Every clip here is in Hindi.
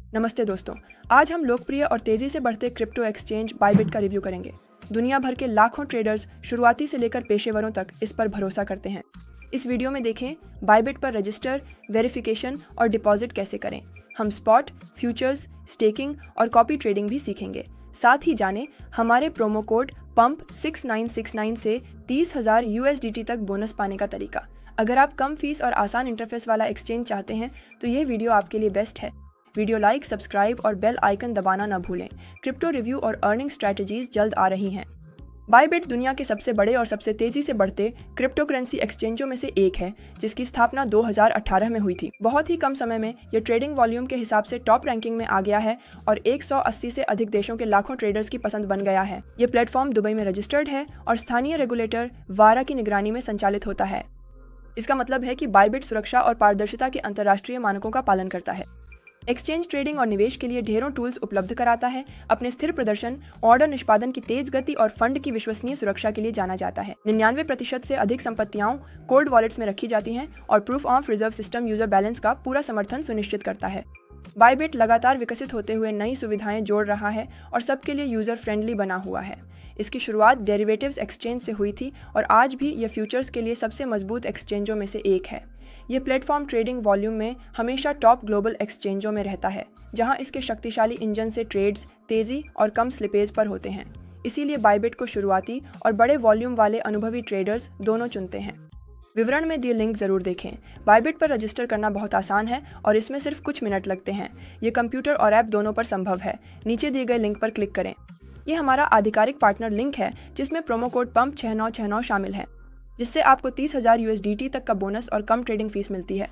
नमस्ते दोस्तों, आज हम लोकप्रिय और तेजी से बढ़ते क्रिप्टो एक्सचेंज बाइबिट का रिव्यू करेंगे। दुनिया भर के लाखों ट्रेडर्स शुरुआती से लेकर पेशेवरों तक इस पर भरोसा करते हैं। इस वीडियो में देखें बाइबिट पर रजिस्टर, वेरिफिकेशन और डिपॉजिट कैसे करें। हम स्पॉट, फ्यूचर्स, स्टेकिंग और कॉपी ट्रेडिंग भी सीखेंगे। साथ ही जानें हमारे प्रोमो कोड पंप 6969 से 30,000 USDT तक बोनस पाने का तरीका। अगर आप कम फीस और आसान इंटरफेस वाला एक्सचेंज चाहते हैं तो यह वीडियो आपके लिए बेस्ट है। वीडियो लाइक, सब्सक्राइब और बेल आइकन दबाना न भूलें। क्रिप्टो रिव्यू और अर्निंग स्ट्रैटेजीज जल्द आ रही हैं। बाइबिट दुनिया के सबसे बड़े और सबसे तेजी से बढ़ते क्रिप्टो करेंसी एक्सचेंजों में से एक है, जिसकी स्थापना 2018 में हुई थी। बहुत ही कम समय में यह ट्रेडिंग वॉल्यूम के हिसाब से टॉप रैंकिंग में आ गया है और 180 से अधिक देशों के लाखों ट्रेडर्स की पसंद बन गया है। यह प्लेटफॉर्म दुबई में रजिस्टर्ड है और स्थानीय रेगुलेटर वारा की निगरानी में संचालित होता है। इसका मतलब है कि बाइबिट सुरक्षा और पारदर्शिता के अंतर्राष्ट्रीय मानकों का पालन करता है। एक्सचेंज ट्रेडिंग और निवेश के लिए ढेरों टूल्स उपलब्ध कराता है। अपने स्थिर प्रदर्शन, ऑर्डर निष्पादन की तेज गति और फंड की विश्वसनीय सुरक्षा के लिए जाना जाता है। 99% से अधिक संपत्तियां कोल्ड वॉलेट्स में रखी जाती हैं और proof of reserve system user balance का पूरा समर्थन सुनिश्चित करता है। बाइबिट लगातार विकसित होते हुए नई सुविधाएं जोड़ रहा है और सबके लिए यूजर फ्रेंडली बना हुआ है। इसकी शुरुआत डेरिवेटिव्स एक्सचेंज से हुई थी और आज भी यह फ्यूचर्स के लिए सबसे मजबूत एक्सचेंजों में से एक है। ये प्लेटफॉर्म ट्रेडिंग वॉल्यूम में हमेशा टॉप ग्लोबल एक्सचेंजों में रहता है, जहां इसके शक्तिशाली इंजन से ट्रेड्स तेजी और कम स्लिपेज पर होते हैं। इसीलिए बाइबिट को शुरुआती और बड़े वॉल्यूम वाले अनुभवी ट्रेडर्स दोनों चुनते हैं। विवरण में दिए लिंक जरूर देखें। बाइबिट पर रजिस्टर करना बहुत आसान है और इसमें सिर्फ कुछ मिनट लगते हैं। ये कंप्यूटर और ऐप दोनों पर संभव है। नीचे दिए गए लिंक पर क्लिक करें। ये हमारा आधिकारिक पार्टनर लिंक है, जिसमें प्रोमो कोड पंप 6969 शामिल है, जिससे आपको 30,000 USDT तक का बोनस और कम ट्रेडिंग फीस मिलती है।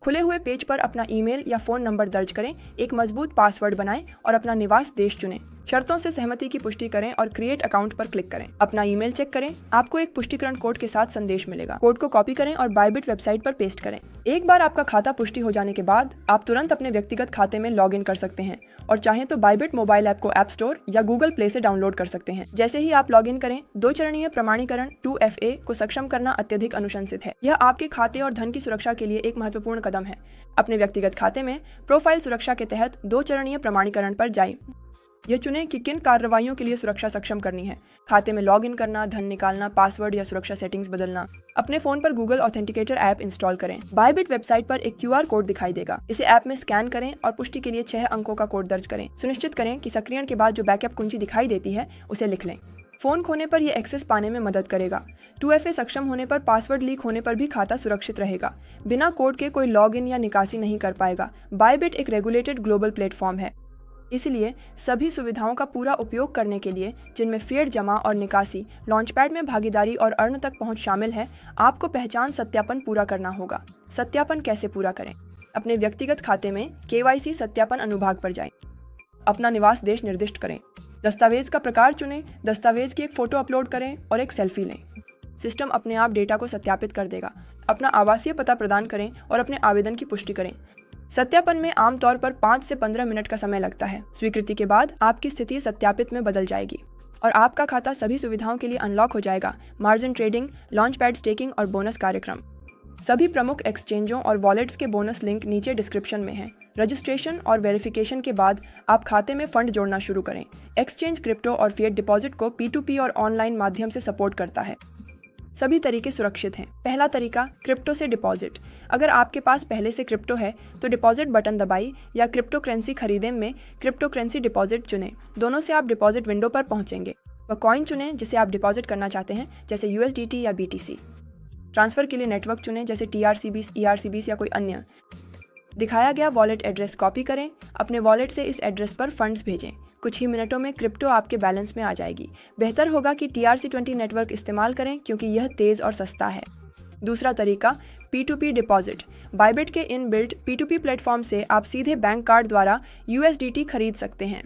खुले हुए पेज पर अपना ईमेल या फ़ोन नंबर दर्ज करें, एक मजबूत पासवर्ड बनाएं और अपना निवास देश चुनें। शर्तों से सहमति की पुष्टि करें और क्रिएट अकाउंट पर क्लिक करें। अपना ईमेल चेक करें, आपको एक पुष्टिकरण कोड के साथ संदेश मिलेगा। कोड को कॉपी करें और बाइबिट वेबसाइट पर पेस्ट करें। एक बार आपका खाता पुष्टि हो जाने के बाद आप तुरंत अपने व्यक्तिगत खाते में लॉग इन कर सकते हैं और चाहें तो बाइबिट मोबाइल ऐप को ऐप स्टोर या गूगल प्ले से डाउनलोड कर सकते हैं। जैसे ही आप लॉग इन करें, 2 चरणीय प्रमाणीकरण 2FA को सक्षम करना अत्यधिक अनुशंसित है। यह आपके खाते और धन की सुरक्षा के लिए एक महत्वपूर्ण कदम है। अपने व्यक्तिगत खाते में प्रोफाइल सुरक्षा के तहत 2 चरणीय प्रमाणीकरण पर जाएं। यह चुनें कि किन कार्रवाइयों के लिए सुरक्षा सक्षम करनी है। खाते में लॉग इन करना, धन निकालना, पासवर्ड या सुरक्षा सेटिंग्स बदलना। अपने फोन पर गूगल ऑथेंटिकेटर ऐप इंस्टॉल करें। बाइबिट वेबसाइट पर एक QR कोड दिखाई देगा। इसे ऐप में स्कैन करें और पुष्टि के लिए 6 अंकों का कोड दर्ज करें। सुनिश्चित करें कि सक्रियण के बाद जो बैकअप कुंजी दिखाई देती है उसे लिख लें। फोन खोने पर यह एक्सेस पाने में मदद करेगा। 2FA सक्षम होने पर पासवर्ड लीक होने पर भी खाता सुरक्षित रहेगा। बिना कोड के कोई लॉग इन या निकासी नहीं कर पाएगा। बाइबिट एक रेगुलेटेड ग्लोबल प्लेटफॉर्म है, इसलिए सभी सुविधाओं का पूरा उपयोग करने के लिए, जिनमें फिएट जमा और निकासी, लॉन्चपैड में भागीदारी और अर्न तक पहुंच शामिल है, आपको पहचान सत्यापन पूरा करना होगा। सत्यापन कैसे पूरा करें? अपने व्यक्तिगत खाते में KYC सत्यापन अनुभाग पर जाएं। अपना निवास देश निर्दिष्ट करें। दस्तावेज का प्रकार चुनें। दस्तावेज की एक फोटो अपलोड करें और एक सेल्फी लें। सिस्टम अपने आप डेटा को सत्यापित कर देगा। अपना आवासीय पता प्रदान करें और अपने आवेदन की पुष्टि करें। सत्यापन में आमतौर पर 5 से 15 मिनट का समय लगता है। स्वीकृति के बाद आपकी स्थिति सत्यापित में बदल जाएगी और आपका खाता सभी सुविधाओं के लिए अनलॉक हो जाएगा। मार्जिन ट्रेडिंग, लॉन्चपैड स्टेकिंग और बोनस कार्यक्रम। सभी प्रमुख एक्सचेंजों और वॉलेट्स के बोनस लिंक नीचे डिस्क्रिप्शन में हैं। रजिस्ट्रेशन और वेरिफिकेशन के बाद आप खाते में फंड जोड़ना शुरू करें। एक्सचेंज क्रिप्टो और फिएट डिपॉजिट को P2P और ऑनलाइन माध्यम से सपोर्ट करता है। सभी तरीके सुरक्षित हैं। पहला तरीका, क्रिप्टो से डिपॉजिट। अगर आपके पास पहले से क्रिप्टो है तो डिपॉजिट बटन दबाइए या क्रिप्टो करेंसी खरीदें में क्रिप्टो करेंसी डिपॉजिट चुनें। दोनों से आप डिपॉजिट विंडो पर पहुंचेंगे। वह कॉइन चुनें जिसे आप डिपॉजिट करना चाहते हैं, जैसे USDT या BTC। ट्रांसफर के लिए नेटवर्क चुनें, जैसे TRCBs, ERCBs या कोई अन्य। दिखाया गया वॉलेट एड्रेस कॉपी करें। अपने वॉलेट से इस एड्रेस पर फंड्स भेजें। कुछ ही मिनटों में क्रिप्टो आपके बैलेंस में आ जाएगी। बेहतर होगा कि TRC20 नेटवर्क इस्तेमाल करें क्योंकि यह तेज़ और सस्ता है। दूसरा तरीका, P2P डिपॉजिट। बाइबिट के इनबिल्ट P2P प्लेटफॉर्म से आप सीधे बैंक कार्ड द्वारा USDT खरीद सकते हैं।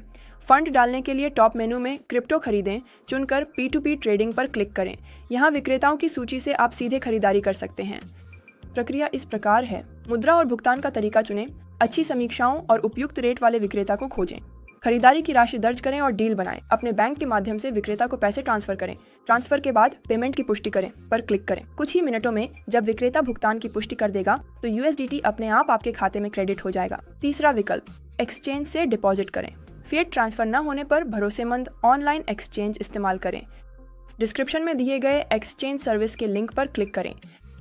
फंड डालने के लिए टॉप मेनू में क्रिप्टो खरीदें चुनकर P2P ट्रेडिंग पर क्लिक करें। यहाँ विक्रेताओं की सूची से आप सीधे खरीदारी कर सकते हैं। प्रक्रिया इस प्रकार है। मुद्रा और भुगतान का तरीका चुनें। अच्छी समीक्षाओं और उपयुक्त रेट वाले विक्रेता को खोजें। खरीदारी की राशि दर्ज करें और डील बनाएं। अपने बैंक के माध्यम से विक्रेता को पैसे ट्रांसफर करें। ट्रांसफर के बाद पेमेंट की पुष्टि करें पर क्लिक करें। कुछ ही मिनटों में जब विक्रेता भुगतान की पुष्टि कर देगा तो USDT अपने आप आपके खाते में क्रेडिट हो जाएगा। तीसरा विकल्प, एक्सचेंज से डिपॉजिट करें। फिएट ट्रांसफर न होने पर भरोसेमंद ऑनलाइन एक्सचेंज इस्तेमाल करें। डिस्क्रिप्शन में दिए गए एक्सचेंज सर्विस के लिंक पर क्लिक करें।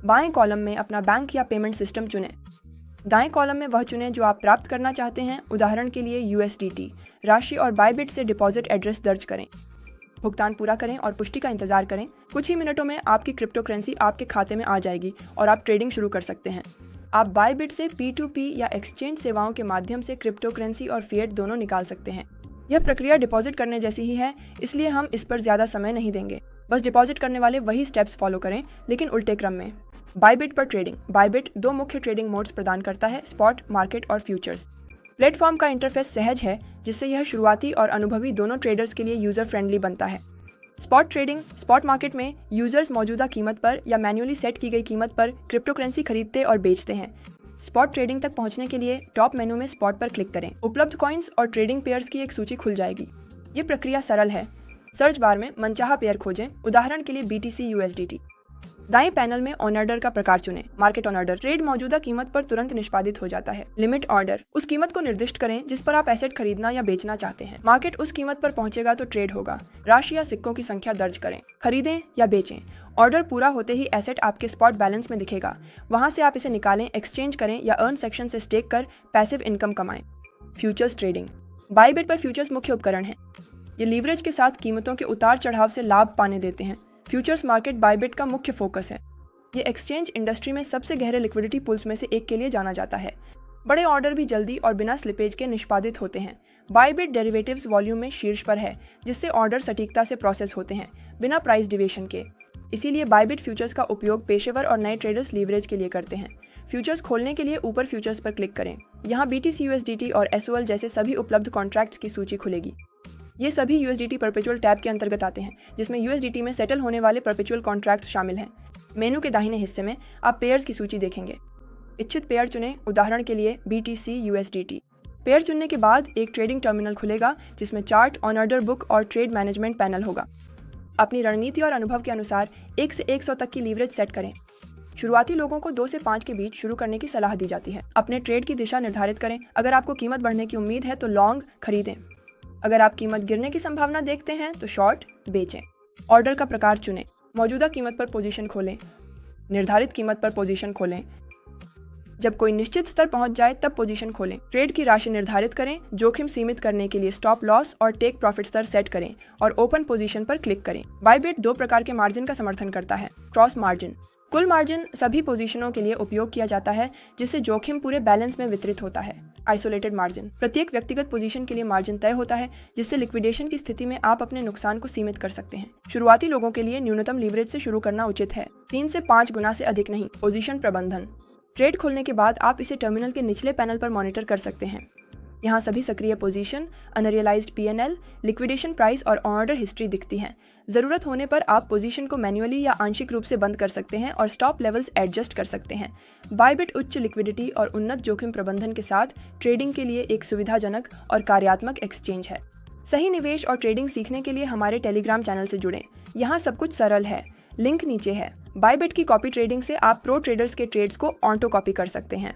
बाएं कॉलम में अपना बैंक या पेमेंट सिस्टम चुनें। दाएं कॉलम में वह चुनें जो आप प्राप्त करना चाहते हैं, उदाहरण के लिए USDT राशि, और बायबिट से डिपॉजिट एड्रेस दर्ज करें। भुगतान पूरा करें और पुष्टि का इंतजार करें। कुछ ही मिनटों में आपकी क्रिप्टो करेंसी आपके खाते में आ जाएगी और आप ट्रेडिंग शुरू कर सकते हैं। आप बायबिट से P2P या एक्सचेंज सेवाओं के माध्यम से क्रिप्टो करेंसी और फिएट दोनों निकाल सकते हैं। यह प्रक्रिया डिपॉजिट करने जैसी ही है, इसलिए हम इस पर ज़्यादा समय नहीं देंगे। बस डिपॉजिट करने वाले वही स्टेप्स फॉलो करें, लेकिन उल्टे क्रम में। बायबिट पर ट्रेडिंग। बायबिट 2 मुख्य ट्रेडिंग मोड्स प्रदान करता है, स्पॉट मार्केट और फ्यूचर्स। प्लेटफॉर्म का इंटरफेस सहज है, जिससे यह शुरुआती और अनुभवी दोनों ट्रेडर्स के लिए यूजर फ्रेंडली बनता है। Spot trading. स्पॉट मार्केट में यूजर्स मौजूदा कीमत पर या मैन्युअली सेट की गई कीमत पर क्रिप्टो करेंसी खरीदते और बेचते हैं। स्पॉट ट्रेडिंग तक पहुंचने के लिए टॉप मेनू में स्पॉट पर क्लिक करें। उपलब्ध कॉइन्स और ट्रेडिंग पेयर्स की एक सूची खुल जाएगी। ये प्रक्रिया सरल है। सर्च बार में मनचाहा पेयर खोजें, उदाहरण के लिए BTC USDT। दाएं पैनल में ऑन ऑर्डर का प्रकार चुनें। Market on order. ट्रेड मौजूदा कीमत पर तुरंत निष्पादित हो जाता है। Limit order. उस कीमत को निर्दिष्ट करें जिस पर आप एसेट खरीदना या बेचना चाहते हैं। मार्केट उस कीमत पर पहुंचेगा तो ट्रेड होगा। राशि या सिक्कों की संख्या दर्ज करें। खरीदें या बेचें। ऑर्डर पूरा होते ही एसेट आपके स्पॉट बैलेंस में दिखेगा। वहां से आप इसे निकालें, एक्सचेंज करें या अर्न सेक्शन से स्टेक कर पैसिव इनकम कमाएं। Futures trading. बायबिट पर फ्यूचर्स मुख्य उपकरण है। ये लीवरेज के साथ कीमतों के उतार चढ़ाव से लाभ पाने देते हैं। फ्यूचर्स मार्केट बायबिट का मुख्य फोकस है। ये एक्सचेंज इंडस्ट्री में सबसे गहरे लिक्विडिटी पूल्स में से एक के लिए जाना जाता है। बड़े ऑर्डर भी जल्दी और बिना स्लिपेज के निष्पादित होते हैं। बायबिट डेरिवेटिव्स वॉल्यूम में शीर्ष पर है, जिससे ऑर्डर सटीकता से प्रोसेस होते हैं बिना प्राइस डिविएशन के। इसीलिए बायबिट फ्यूचर्स का उपयोग पेशेवर और नए ट्रेडर्स लीवरेज के लिए करते हैं। फ्यूचर्स खोलने के लिए ऊपर फ्यूचर्स पर क्लिक करें। यहाँ BTC USDT और SOL जैसे सभी उपलब्ध कॉन्ट्रैक्ट्स की सूची खुलेगी। ये सभी USDT परपेचुअल टैब के अंतर्गत आते हैं, जिसमें USDT में सेटल होने वाले परपेचुअल कॉन्ट्रैक्ट्स शामिल हैं। मेनू के दाहिने हिस्से में आप पेयर्स की सूची देखेंगे। इच्छित पेयर चुनें, उदाहरण के लिए BTC USDT। पेयर चुनने के बाद एक ट्रेडिंग टर्मिनल खुलेगा, जिसमें चार्ट, ऑन ऑर्डर बुक और ट्रेड मैनेजमेंट पैनल होगा। अपनी रणनीति और अनुभव के अनुसार 1 से 100 तक की लीवरेज सेट करें। शुरुआती लोगों को 2 से 5 के बीच शुरू करने की सलाह दी जाती है। अपने ट्रेड की दिशा निर्धारित करें। अगर आपको कीमत बढ़ने की उम्मीद है तो लॉन्ग खरीदें। अगर आप कीमत गिरने की संभावना देखते हैं तो शॉर्ट बेचें। ऑर्डर का प्रकार चुनें। मौजूदा कीमत पर पोजीशन खोलें। निर्धारित कीमत पर पोजीशन खोलें। जब कोई निश्चित स्तर पहुंच जाए तब पोजीशन खोलें। ट्रेड की राशि निर्धारित करें। जोखिम सीमित करने के लिए स्टॉप लॉस और टेक प्रॉफिट स्तर सेट करें और ओपन पोजीशन पर क्लिक करें। बायबिट 2 प्रकार के मार्जिन का समर्थन करता है। Cross margin. कुल मार्जिन सभी पोजीशनों के लिए उपयोग किया जाता है, जिससे जोखिम पूरे बैलेंस में वितरित होता है। Isolated margin. प्रत्येक व्यक्तिगत पोजीशन के लिए मार्जिन तय होता है, जिससे लिक्विडेशन की स्थिति में आप अपने नुकसान को सीमित कर सकते हैं। शुरुआती लोगों के लिए न्यूनतम लीवरेज से शुरू करना उचित है, 3 से 5 गुना से अधिक नहीं। पोजीशन प्रबंधन। ट्रेड खोलने के बाद आप इसे टर्मिनल के निचले पैनल पर मॉनिटर कर सकते हैं। यहाँ सभी सक्रिय position, unrealised PNL, liquidation price और ऑर्डर हिस्ट्री दिखती हैं। ज़रूरत होने पर आप पोजीशन को मैन्युअली या आंशिक रूप से बंद कर सकते हैं और स्टॉप लेवल्स एडजस्ट कर सकते हैं। बायबिट उच्च लिक्विडिटी और उन्नत जोखिम प्रबंधन के साथ ट्रेडिंग के लिए एक सुविधाजनक और कार्यात्मक एक्सचेंज है। सही निवेश और ट्रेडिंग सीखने के लिए हमारे टेलीग्राम चैनल से जुड़ें। यहाँ सब कुछ सरल है। लिंक नीचे है। बायबिट की कॉपी ट्रेडिंग से आप प्रो ट्रेडर्स के ट्रेड्स को ऑटो कॉपी कर सकते हैं।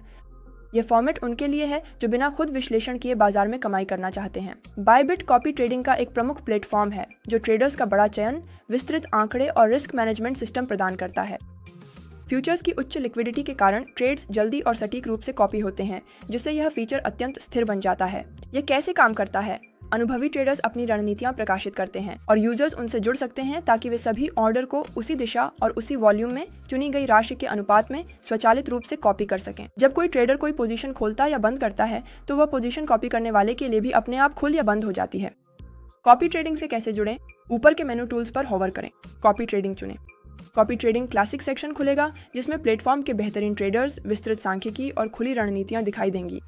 यह फॉर्मेट उनके लिए है जो बिना खुद विश्लेषण किए बाजार में कमाई करना चाहते हैं। बायबिट कॉपी ट्रेडिंग का एक प्रमुख प्लेटफॉर्म है जो ट्रेडर्स का बड़ा चयन, विस्तृत आंकड़े और रिस्क मैनेजमेंट सिस्टम प्रदान करता है। फ्यूचर्स की उच्च लिक्विडिटी के कारण ट्रेड्स जल्दी और सटीक रूप से कॉपी होते हैं, जिससे यह फीचर अत्यंत स्थिर बन जाता है। यह कैसे काम करता है? अनुभवी ट्रेडर्स अपनी रणनीतियां प्रकाशित करते हैं और यूजर्स उनसे जुड़ सकते हैं ताकि वे सभी ऑर्डर को उसी दिशा और उसी वॉल्यूम में चुनी गई राशि के अनुपात में स्वचालित रूप से कॉपी कर सकें। जब कोई ट्रेडर कोई पोजीशन खोलता या बंद करता है तो वह पोजीशन कॉपी करने वाले के लिए भी अपने आप खुल या बंद हो जाती है। कॉपी ट्रेडिंग से कैसे जुड़ें? ऊपर के मेनू टूल्स पर होवर करें, कॉपी ट्रेडिंग चुनें। कॉपी ट्रेडिंग क्लासिक सेक्शन खुलेगा, जिसमें प्लेटफॉर्म के बेहतरीन ट्रेडर्स, विस्तृत सांख्यिकी और खुली रणनीतियां दिखाई देंगी।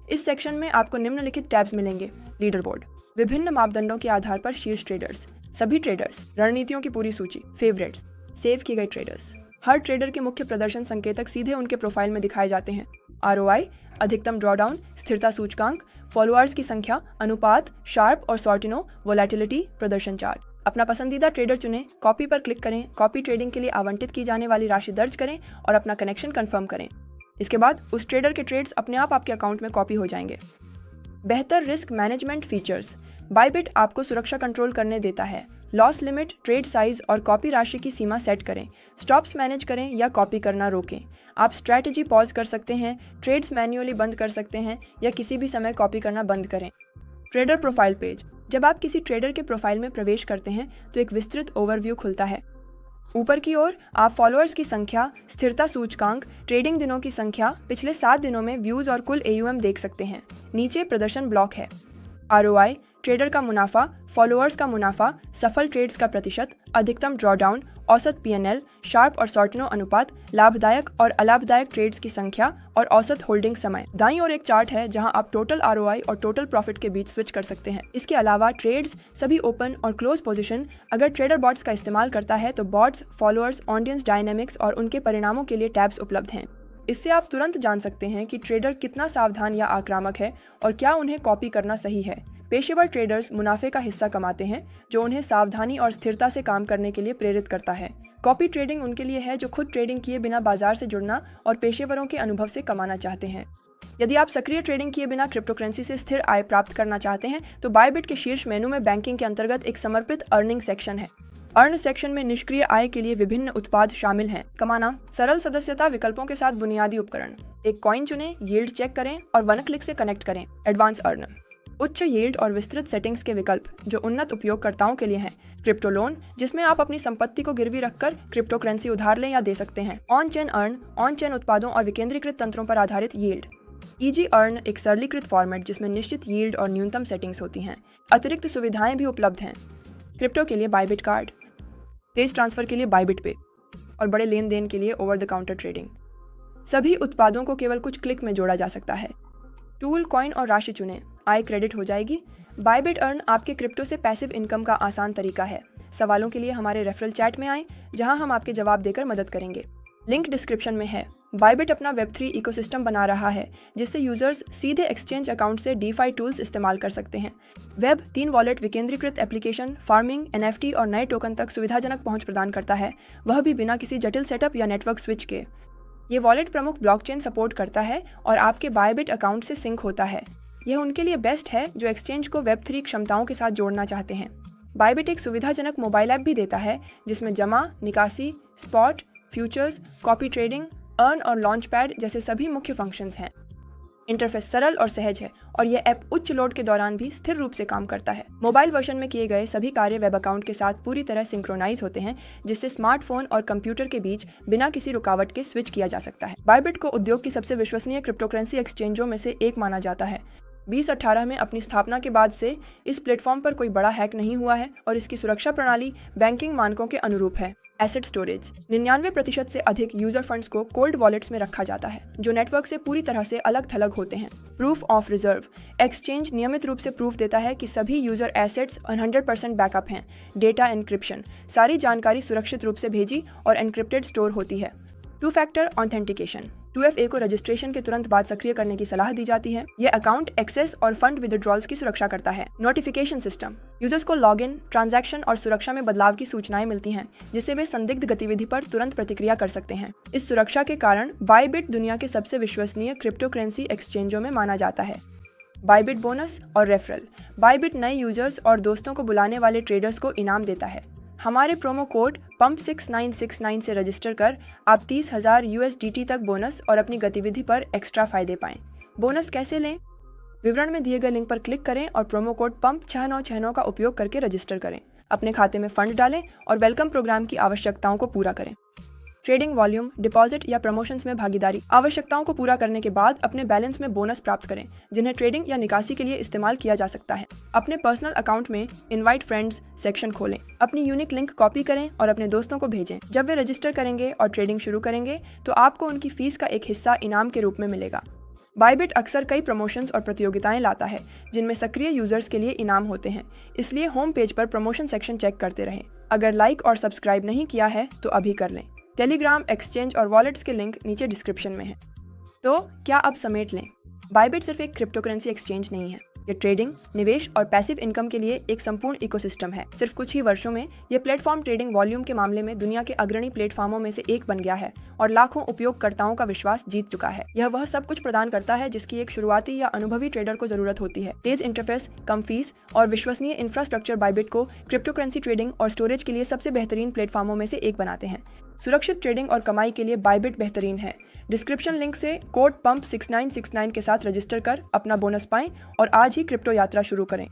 इस सेक्शन में आपको निम्नलिखित टैब्स मिलेंगे। लीडर बोर्ड, विभिन्न मापदंडों के आधार पर शीर्ष ट्रेडर्स, सभी ट्रेडर्स, रणनीतियों की पूरी सूची, फेवरेट्स, सेव किए गए ट्रेडर्स। हर ट्रेडर के मुख्य प्रदर्शन संकेतक सीधे उनके प्रोफाइल में दिखाए जाते हैं। ROI, अधिकतम ड्रॉडाउन, स्थिरता सूचकांक, फॉलोअर्स की संख्या, अनुपात, शार्प और सॉर्टिनो, वोलेटिलिटी, प्रदर्शन चार्ट। अपना पसंदीदा ट्रेडर चुनें, कॉपी पर क्लिक करें, कॉपी ट्रेडिंग के लिए आवंटित की जाने वाली राशि दर्ज करें और अपना कनेक्शन कंफर्म करें। इसके बाद उस ट्रेडर के ट्रेड्स अपने आप आपके अकाउंट में कॉपी हो जाएंगे। बेहतर रिस्क मैनेजमेंट फीचर्स। बायबिट आपको सुरक्षा कंट्रोल करने देता है। लॉस लिमिट, ट्रेड साइज और कॉपी राशि की सीमा सेट करें। स्टॉप्स मैनेज करें या कॉपी करना रोकें। आप स्ट्रैटेजी पॉज कर सकते हैं, ट्रेड्स मैन्युअली बंद कर सकते हैं या किसी भी समय कॉपी करना बंद करें। Trader profile page. जब आप किसी ट्रेडर के प्रोफाइल में प्रवेश करते हैं तो एक विस्तृत ओवरव्यू खुलता है। ऊपर की ओर आप फॉलोअर्स की संख्या, स्थिरता सूचकांक, ट्रेडिंग दिनों की संख्या, पिछले 7 दिनों में व्यूज और कुल AUM देख सकते हैं। नीचे प्रदर्शन ब्लॉक है। ROI, ट्रेडर का मुनाफा, फॉलोअर्स का मुनाफा, सफल ट्रेड्स का प्रतिशत, अधिकतम ड्रॉडाउन, औसत PNL, शार्प और सॉर्टिनो अनुपात, लाभदायक और अलाभदायक ट्रेड्स की संख्या और औसत होल्डिंग समय। दाईं ओर एक चार्ट है जहां आप टोटल ROI और टोटल प्रॉफिट के बीच स्विच कर सकते हैं। इसके अलावा ट्रेड्स, सभी ओपन और क्लोज पोजीशन। अगर ट्रेडर बॉट्स का इस्तेमाल करता है तो बॉट्स, फॉलोअर्स, ऑडियंस डायनेमिक्स और उनके परिणामों के लिए टैब्स उपलब्ध हैं। इससे आप तुरंत जान सकते हैं कि ट्रेडर कितना सावधान या आक्रामक है और क्या उन्हें कॉपी करना सही है। पेशेवर ट्रेडर्स मुनाफे का हिस्सा कमाते हैं, जो उन्हें सावधानी और स्थिरता से काम करने के लिए प्रेरित करता है। कॉपी ट्रेडिंग उनके लिए है जो खुद ट्रेडिंग किए बिना बाजार से जुड़ना और पेशेवरों के अनुभव से कमाना चाहते हैं। यदि आप सक्रिय ट्रेडिंग किए बिना क्रिप्टोकरेंसी से स्थिर आय प्राप्त करना चाहते हैं तो बायबिट के शीर्ष मेनू में बैंकिंग के अंतर्गत एक समर्पित अर्निंग सेक्शन है। अर्न सेक्शन में निष्क्रिय आय के लिए विभिन्न उत्पाद शामिल हैं। कमाना, सरल सदस्यता विकल्पों के साथ बुनियादी उपकरण। एक कॉइन चुनें, यील्ड चेक करें और वन क्लिक से कनेक्ट करें। एडवांस अर्न, उच्च यील्ड और विस्तृत सेटिंग्स के विकल्प जो उन्नत उपयोगकर्ताओं के लिए हैं। क्रिप्टो लोन, जिसमें आप अपनी संपत्ति को गिरवी रखकर क्रिप्टो करेंसी उधार लें या दे सकते हैं। On chain earn, on chain उत्पादों और विकेंद्रीकृत तंत्रों पर आधारित यील्ड। ईजी अर्न, एक सरलीकृत फॉर्मेट जिसमें निश्चित यील्ड और न्यूनतम सेटिंग्स होती हैं। अतिरिक्त सुविधाएं भी उपलब्ध हैं। क्रिप्टो के लिए बायबिट कार्ड, तेज ट्रांसफर के लिए बायबिट पे और बड़े लेन देन के लिए ओवर द काउंटर ट्रेडिंग। सभी उत्पादों को केवल कुछ क्लिक में जोड़ा जा सकता है। टूल, कॉइन और राशि चुनें, आय क्रेडिट हो जाएगी। बायबिट अर्न आपके क्रिप्टो से पैसिव इनकम का आसान तरीका है। सवालों के लिए हमारे रेफरल चैट में आएं, जहां हम आपके जवाब देकर मदद करेंगे। लिंक डिस्क्रिप्शन में है। बायबिट अपना वेब3 इकोसिस्टम बना रहा है जिससे यूजर्स सीधे एक्सचेंज अकाउंट से DeFi टूल्स इस्तेमाल कर सकते हैं। वेब 3 वॉलेट, विकेंद्रीकृत एप्लीकेशन, फार्मिंग, NFT और नए टोकन तक सुविधाजनक पहुंच प्रदान करता है, वह भी बिना किसी जटिल सेटअप या नेटवर्क स्विच के। ये वॉलेट प्रमुख ब्लॉकचेन सपोर्ट करता है और आपके बायबिट अकाउंट से सिंक होता है। यह उनके लिए बेस्ट है जो एक्सचेंज को वेब3 क्षमताओं के साथ जोड़ना चाहते हैं। बायबिट एक सुविधाजनक मोबाइल ऐप भी देता है जिसमें जमा, निकासी, spot, futures, copy trading, earn और लॉन्च पैड जैसे सभी मुख्य फंक्शंस हैं। इंटरफेस सरल और सहज है और यह ऐप उच्च लोड के दौरान भी स्थिर रूप से काम करता है। मोबाइल वर्जन में किए गए सभी कार्य वेब अकाउंट के साथ पूरी तरह सिंक्रोनाइज होते हैं, जिससे स्मार्टफोन और कंप्यूटर के बीच बिना किसी रुकावट के स्विच किया जा सकता है। बायबिट को उद्योग की सबसे विश्वसनीय क्रिप्टोकरेंसी एक्सचेंजों में से एक माना जाता है। 2018 में अपनी स्थापना के बाद से इस प्लेटफॉर्म पर कोई बड़ा हैक नहीं हुआ है और इसकी सुरक्षा प्रणाली बैंकिंग मानकों के अनुरूप है। एसेट स्टोरेज, 99% से अधिक यूजर फंड्स को कोल्ड वॉलेट्स में रखा जाता है जो नेटवर्क से पूरी तरह से अलग थलग होते हैं। प्रूफ ऑफ रिजर्व, एक्सचेंज नियमित रूप से प्रूफ देता है कि सभी यूजर एसेट्स 100% बैकअप हैं। डेटा एन्क्रिप्शन, सारी जानकारी सुरक्षित रूप से भेजी और एन्क्रिप्टेड स्टोर होती है। 2 फैक्टर ऑथेंटिकेशन, 2FA को रजिस्ट्रेशन के तुरंत बाद सक्रिय करने की सलाह दी जाती है। यह अकाउंट एक्सेस और फंड विदड्रॉल्स की सुरक्षा करता है। नोटिफिकेशन सिस्टम, यूजर्स को लॉगिन, ट्रांजैक्शन और सुरक्षा में बदलाव की सूचनाएं मिलती हैं जिससे वे संदिग्ध गतिविधि पर तुरंत प्रतिक्रिया कर सकते हैं। इस सुरक्षा के कारण बायबिट दुनिया के सबसे विश्वसनीय क्रिप्टोकरेंसी एक्सचेंजों में माना जाता है। बायबिट बोनस और रेफरल, बायबिट नए यूजर्स और दोस्तों को बुलाने वाले ट्रेडर्स को इनाम देता है। हमारे प्रोमो कोड PUMP6969 से रजिस्टर कर आप 30,000 USDT तक बोनस और अपनी गतिविधि पर एक्स्ट्रा फायदे पाएं। बोनस कैसे लें? विवरण में दिए गए लिंक पर क्लिक करें और प्रोमो कोड PUMP6969 का उपयोग करके रजिस्टर करें। अपने खाते में फंड डालें और वेलकम प्रोग्राम की आवश्यकताओं को पूरा करें। ट्रेडिंग वॉल्यूम, डिपॉजिट या प्रमोशंस में भागीदारी, आवश्यकताओं को पूरा करने के बाद अपने बैलेंस में बोनस प्राप्त करें जिन्हें ट्रेडिंग या निकासी के लिए इस्तेमाल किया जा सकता है। अपने पर्सनल अकाउंट में इनवाइट फ्रेंड्स सेक्शन खोलें, अपनी यूनिक लिंक कॉपी करें और अपने दोस्तों को भेजें। जब वे रजिस्टर करेंगे और ट्रेडिंग शुरू करेंगे तो आपको उनकी फीस का एक हिस्सा इनाम के रूप में मिलेगा। बायबिट अक्सर कई प्रमोशंस और प्रतियोगिताएं लाता है जिनमें सक्रिय यूजर्स के लिए इनाम होते हैं, इसलिए होम पेज पर प्रमोशन सेक्शन चेक करते रहें। अगर लाइक और सब्सक्राइब नहीं किया है तो अभी कर लें। टेलीग्राम, एक्सचेंज और वॉलेट्स के लिंक नीचे डिस्क्रिप्शन में है। तो क्या अब समेट लें? बायबिट सिर्फ एक क्रिप्टो करेंसी एक्सचेंज नहीं है, ये ट्रेडिंग, निवेश और पैसिव इनकम के लिए एक संपूर्ण इकोसिस्टम है। सिर्फ कुछ ही वर्षों में ये प्लेटफॉर्म ट्रेडिंग वॉल्यूम के मामले में दुनिया के अग्रणी प्लेटफॉर्मों में से एक बन गया है और लाखों उपयोगकर्ताओं का विश्वास जीत चुका है। यह वह सब कुछ प्रदान करता है जिसकी एक शुरुआती या अनुभवी ट्रेडर को जरूरत होती है। तेज इंटरफेस, कम फीस और विश्वसनीय इंफ्रास्ट्रक्चर बायबिट को क्रिप्टो करेंसी ट्रेडिंग और स्टोरेज के लिए सबसे बेहतरीन प्लेटफॉर्मों में से एक बनाते हैं। सुरक्षित ट्रेडिंग और कमाई के लिए बायबिट बेहतरीन है। डिस्क्रिप्शन लिंक से कोड PUMP6969 के साथ रजिस्टर कर अपना बोनस पाएं और आज ही क्रिप्टो यात्रा शुरू करें।